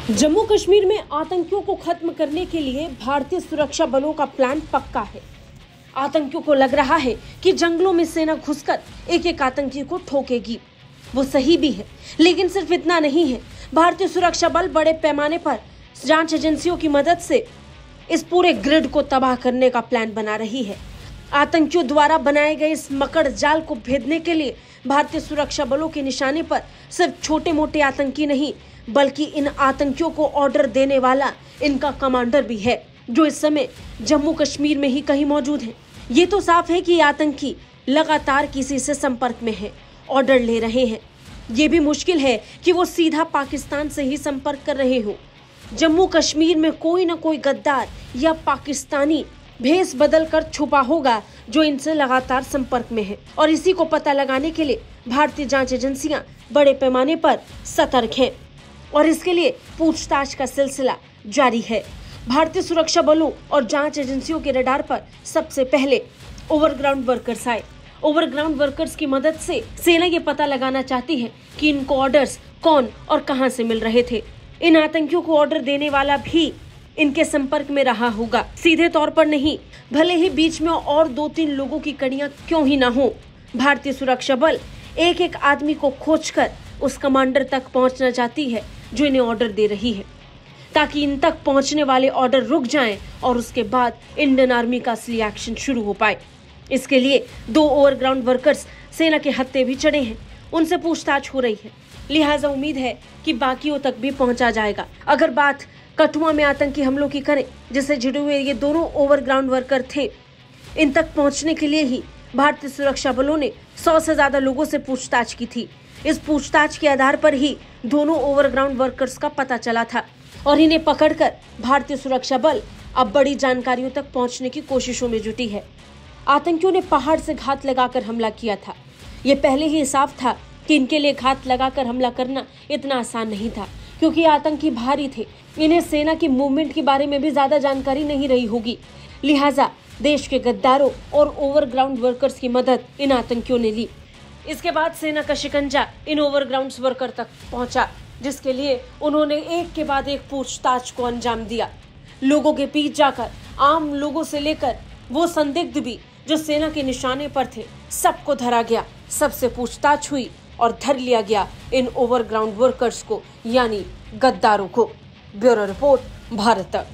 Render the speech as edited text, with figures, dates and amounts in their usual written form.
जम्मू कश्मीर में आतंकियों को खत्म करने के लिए भारतीय सुरक्षा बलों का प्लान पक्का है। आतंकियों को लग रहा है कि जंगलों में सेना घुसकर एक एक आतंकी को ठोकेगी। वो सही भी है, लेकिन सिर्फ इतना नहीं है। भारतीय सुरक्षा बल बड़े पैमाने पर जांच एजेंसियों की मदद से इस पूरे ग्रिड को तबाह करने का प्लान बना रही है। आतंकियों द्वारा बनाए गए इस मकड़ जाल को भेदने के लिए भारतीय सुरक्षा बलों के निशाने पर सिर्फ छोटे मोटे आतंकी नहीं, बल्कि इन आतंकियों को ऑर्डर देने वाला इनका कमांडर भी है, जो इस समय जम्मू कश्मीर में ही कहीं मौजूद है। ये तो साफ है कि आतंकी लगातार किसी से संपर्क में है, ऑर्डर ले रहे हैं। ये भी मुश्किल है कि वो सीधा पाकिस्तान से ही संपर्क कर रहे हो। जम्मू कश्मीर में कोई न कोई गद्दार या पाकिस्तानी भेष बदल कर छुपा होगा जो इनसे लगातार संपर्क में है, और इसी को पता लगाने के लिए भारतीय जांच एजेंसियां बड़े पैमाने पर सतर्क हैं और इसके लिए पूछताछ का सिलसिला जारी है। भारतीय सुरक्षा बलों और जांच एजेंसियों के रडार पर सबसे पहले ओवरग्राउंड वर्कर्स आए। ओवरग्राउंड वर्कर्स की मदद से सेना ये पता लगाना चाहती है कि इनको ऑर्डर्स कौन और कहां से मिल रहे थे। इन आतंकियों को ऑर्डर देने वाला भी इनके संपर्क में रहा होगा, सीधे तौर पर नहीं, भले ही बीच में और 2-3 लोगों की कड़ियां क्यों ही ना हो। भारतीय सुरक्षा बल एक एक आदमी को खोजकर उस कमांडर तक पहुंचना चाहती है जो इन्हें ऑर्डर दे रही है, ताकि इन तक पहुंचने वाले ऑर्डर रुक जाएं और उसके बाद इंडियन आर्मी का असली एक्शन शुरू हो पाए। इसके लिए 2 ओवरग्राउंड वर्कर्स सेना के हत्थे भी चढ़े हैं, उनसे पूछताछ हो रही है। लिहाजा उम्मीद है कि बाकियों तक भी पहुंचा जाएगा। अगर बात कठुआ में आतंकी हमलों की करें, जिससे जुड़े हुए ये दोनों ओवरग्राउंड वर्कर थे, इन तक पहुंचने के लिए ही भारतीय सुरक्षा बलों ने 100 से ज्यादा लोगों से पूछताछ की थी। इस पूछताछ के आधार पर ही दोनों ओवरग्राउंड वर्कर्स का पता चला था और इन्हें पकड़कर भारतीय सुरक्षा बल अब बड़ी जानकारियों तक पहुंचने की कोशिशों में जुटी है। आतंकियों ने पहाड़ से घात लगाकर हमला किया था। ये पहले ही साफ था कि इनके लिए घात लगाकर हमला करना इतना आसान नहीं था, क्योंकि आतंकी भारी थे। इन्हें सेना की मूवमेंट के बारे में भी ज्यादा जानकारी नहीं रही होगी। लिहाजा देश के गद्दारों और ओवरग्राउंड वर्कर्स की मदद इन आतंकियों ने ली। इसके बाद सेना का शिकंजा इन ओवरग्राउंड वर्कर तक पहुंचा, जिसके लिए उन्होंने एक के बाद एक पूछताछ को अंजाम दिया। लोगों के बीच जाकर आम लोगों से लेकर वो संदिग्ध भी जो सेना के निशाने पर थे, सबको धरा गया। सबसे पूछताछ हुई और धर लिया गया इन ओवरग्राउंड वर्कर्स को, यानी गद्दारों को। ब्यूरो रिपोर्ट, भारत तक।